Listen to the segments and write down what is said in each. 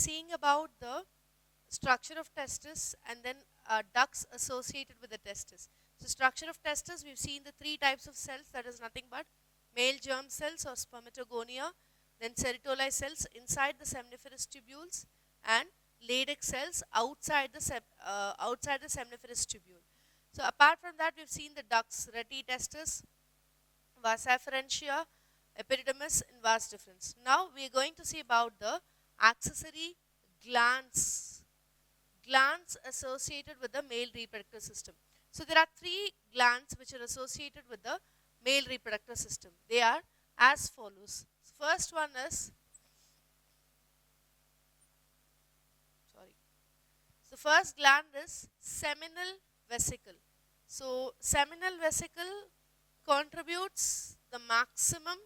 seeing about the structure of testis and then ducts associated with the testis. So structure of testis, we've seen the three types of cells, that is nothing but male germ cells or spermatogonia, then ceratoli cells inside the seminiferous tubules, and Leydig cells outside the seminiferous tubule. So apart from that, we've seen the ducts, rete testis, vas afferentia, epididymis, and vas deferens. Now we are going to see about the accessory glands associated with the male reproductive system. So there are three glands which are associated with the male reproductive system. They are as follows. First one is, the first gland is seminal vesicle. So seminal vesicle contributes the maximum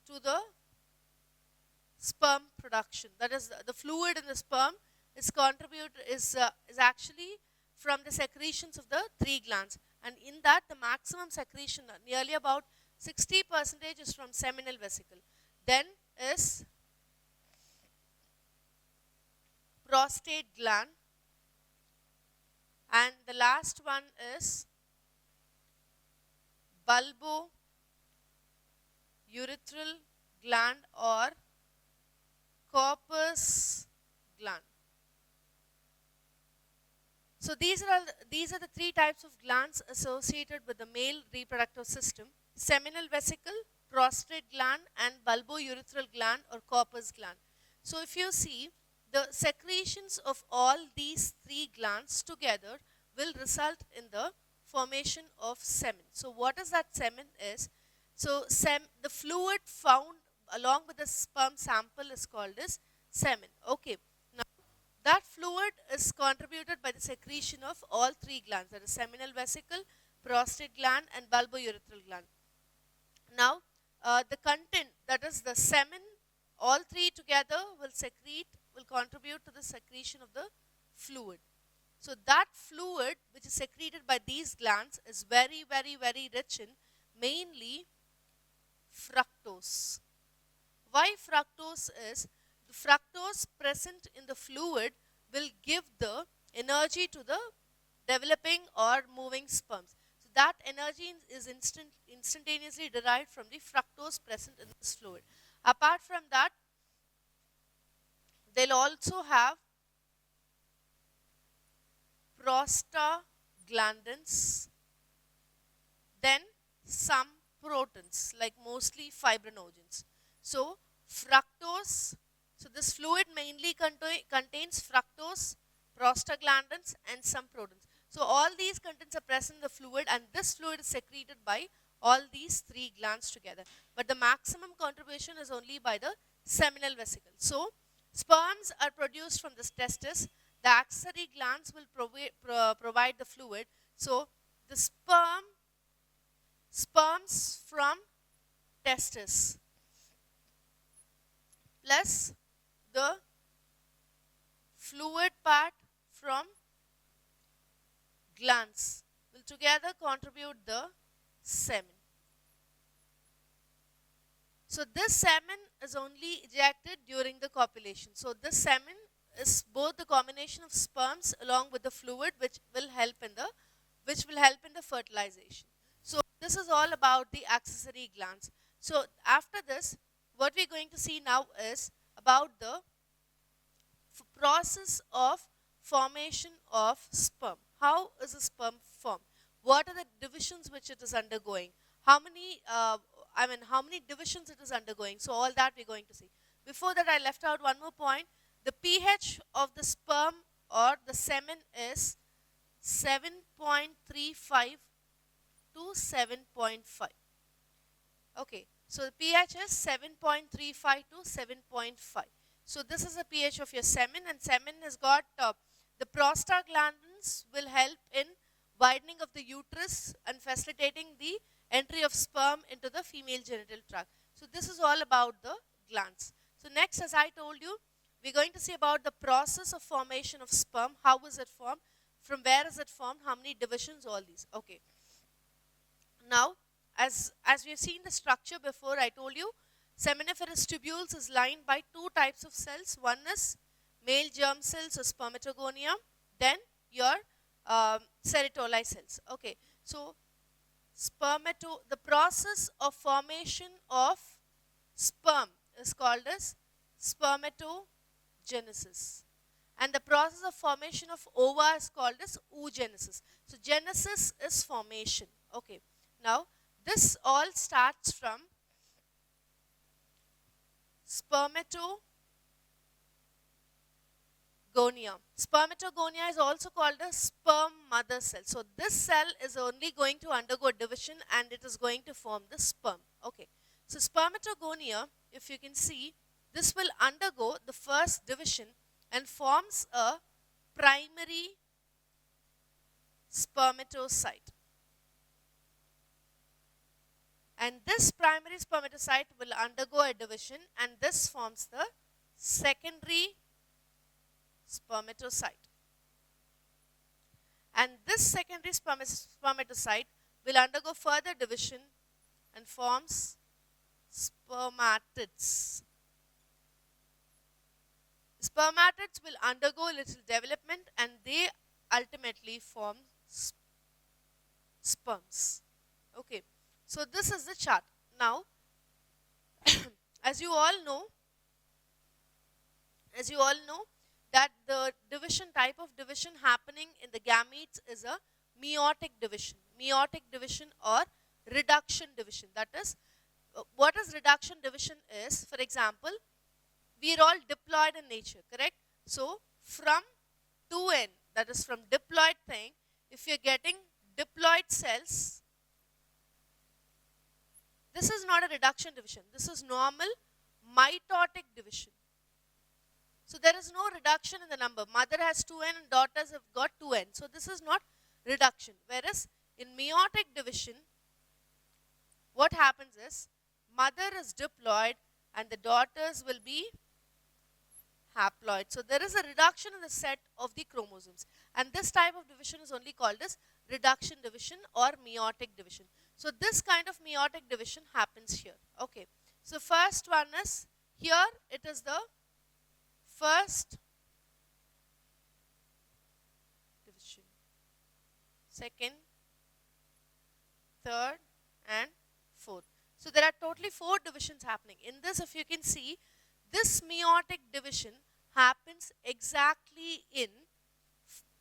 to the sperm production. That is, the fluid in the sperm is actually from the secretions of the three glands, and in that the maximum secretion, nearly about 60% is from seminal vesicle. Then is prostate gland, and the last one is bulbourethral gland or corpus gland. So these are the three types of glands associated with the male reproductive system: seminal vesicle, prostate gland, and bulbourethral gland or corpus gland. So if you see, the secretions of all these three glands together will result in the formation of semen. So what is that semen is? So the fluid found along with the sperm sample is called as semen. Okay. Now that fluid is contributed by the secretion of all three glands, that is seminal vesicle, prostate gland, and bulbourethral gland. Now the content, that is the semen, all three together will contribute to the secretion of the fluid. So that fluid which is secreted by these glands is very, very, very rich in mainly fructose. Why fructose is? The fructose present in the fluid will give the energy to the developing or moving sperms. So that energy is instantaneously derived from the fructose present in this fluid. Apart from that, they'll also have prostaglandins, then some protons like mostly fibrinogens. So fructose, so this fluid mainly contains fructose, prostaglandins, and some protons. So all these contents are present in the fluid, and this fluid is secreted by all these three glands together. But the maximum contribution is only by the seminal vesicle. So sperms are produced from the testis. The accessory glands will provide the fluid. So the sperms from testis plus the fluid part from glands will together contribute the semen. So this semen is only ejected during the copulation. So this semen is both the combination of sperms along with the fluid which will help in the fertilization. So this is all about the accessory glands. So after this, what we're going to see now is about the process of formation of sperm. How is a sperm formed? What are the divisions which it is undergoing? How many divisions it is undergoing? So all that we're going to see. Before that, I left out one more point. The pH of the sperm or the semen is 7.35 to 7.5. Okay, so the pH is 7.35 to 7.5. So this is the pH of your semen, and semen has got the prostaglandins will help in widening of the uterus and facilitating the entry of sperm into the female genital tract. So this is all about the glands. So next, as I told you, we're going to see about the process of formation of sperm. How is it formed? From where is it formed? How many divisions? All these. Okay. Now, as we've seen the structure before, I told you Seminiferous tubules is lined by two types of cells. One is male germ cells or spermatogonia, then your ceratoli cells. Okay, so the process of formation of sperm is called as spermatogenesis, and the process of formation of ova is called as oogenesis. So genesis is formation. Okay, now this all starts from spermatogonia. Spermatogonia is also called a sperm mother cell. So this cell is only going to undergo division and it is going to form the sperm. Okay, so spermatogonia, if you can see, this will undergo the first division and forms a primary spermatocyte. And this primary spermatocyte will undergo a division and this forms the secondary spermatocyte. And this secondary spermatocyte will undergo further division and forms spermatids. Spermatids will undergo little development and they ultimately form sperms. Okay, so this is the chart. Now, as you all know that the type of division happening in the gametes is a meiotic division or reduction division. That is, what is reduction division is, for example, we are all diploid in nature, correct? So from 2n, that is from diploid thing, if you are getting diploid cells, this is not a reduction division, this is normal mitotic division. So there is no reduction in the number. Mother has 2n and daughters have got 2n. So this is not reduction. Whereas in meiotic division, what happens is mother is diploid and the daughters will be haploid. So there is a reduction in the set of the chromosomes. And this type of division is only called as reduction division or meiotic division. So this kind of meiotic division happens here. Okay. So first one is, here it is the first division, second, third and fourth. So there are totally 4 divisions happening. In this, if you can see, this meiotic division happens exactly in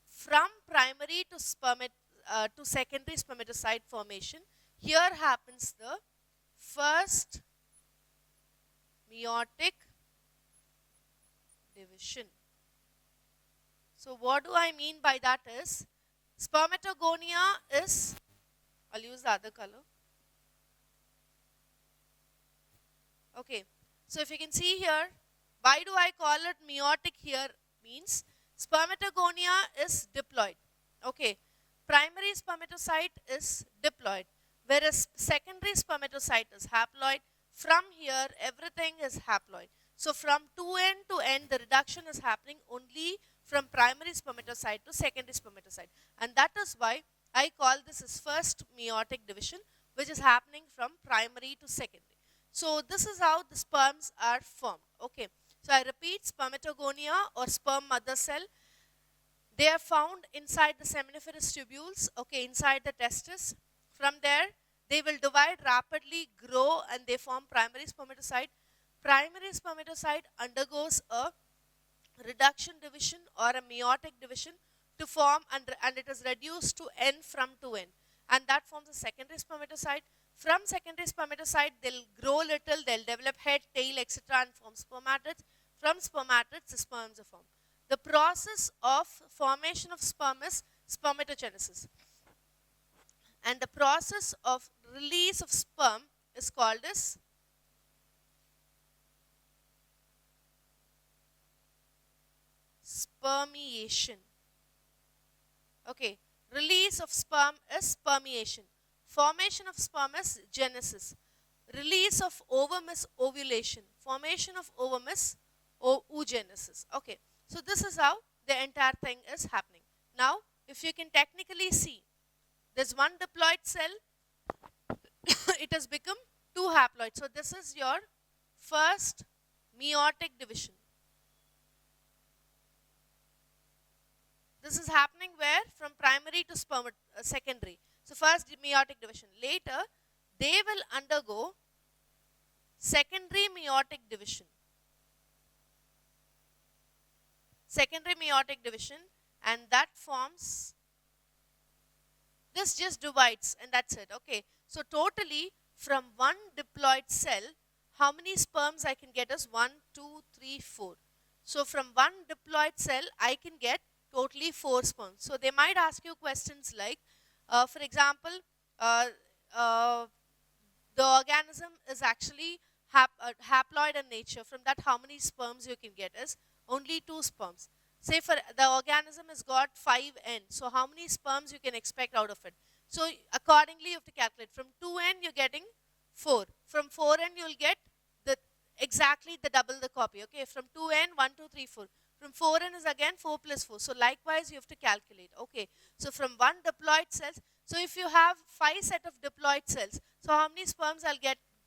from primary to secondary spermatocyte formation. Here happens the first meiotic division. So what do I mean by that is, spermatogonia is, I'll use the other color. Okay, so if you can see here, why do I call it meiotic here means spermatogonia is diploid. Okay, primary spermatocyte is diploid, whereas secondary spermatocyte is haploid. From here, everything is haploid. So from 2n to n, the reduction is happening only from primary spermatocyte to secondary spermatocyte. And that is why I call this as first meiotic division, which is happening from primary to secondary. So this is how the sperms are formed. Okay. So I repeat, spermatogonia or sperm mother cell, they are found inside the seminiferous tubules, okay, inside the testis. From there, they will divide rapidly, grow, and they form primary spermatocyte. Primary spermatocyte undergoes a reduction division or a meiotic division to form, and it is reduced to n from 2n, and that forms a secondary spermatocyte. From secondary spermatocyte, they'll grow little, they'll develop head, tail, etc. and form spermatids. From spermatids, the sperms are formed. The process of formation of sperm is spermatogenesis, and the process of release of sperm is called as spermiation. Okay, release of sperm is spermiation. Formation of sperm is genesis. Release of ovum is ovulation. Formation of ovum is oogenesis. Okay, so this is how the entire thing is happening. Now, if you can technically see, there's one diploid cell, it has become 2 haploid. So this is your first meiotic division. This is happening where? From primary to secondary. So first meiotic division. Later, they will undergo secondary meiotic division. Secondary meiotic division, and that forms, this just divides and that's it. Okay. So totally from one diploid cell, how many sperms I can get is 1, 2, 3, 4. So from one diploid cell, I can get totally 4 sperms. So they might ask you questions like, for example, the organism is actually haploid in nature. From that, how many sperms you can get is only 2 sperms. Say for the organism has got 5n. So how many sperms you can expect out of it? So accordingly, you have to calculate. From 2n, you're getting 4. From 4n, you'll get exactly the double the copy. Okay, from 2n, 1, 2, 3, 4. From 4n is again 4 plus 4. So likewise, you have to calculate. Okay, so from one diploid cells. So if you have 5 set of diploid cells, so how many sperms I'll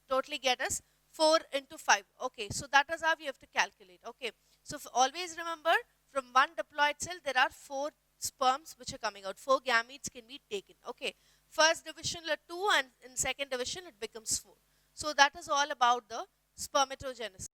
totally get is 4 into 5. Okay, so that is how you have to calculate. Okay, so always remember, from one diploid cell, there are 4 sperms which are coming out. 4 gametes can be taken. Okay, first division 2 and in second division it becomes 4. So that is all about the spermatogenesis.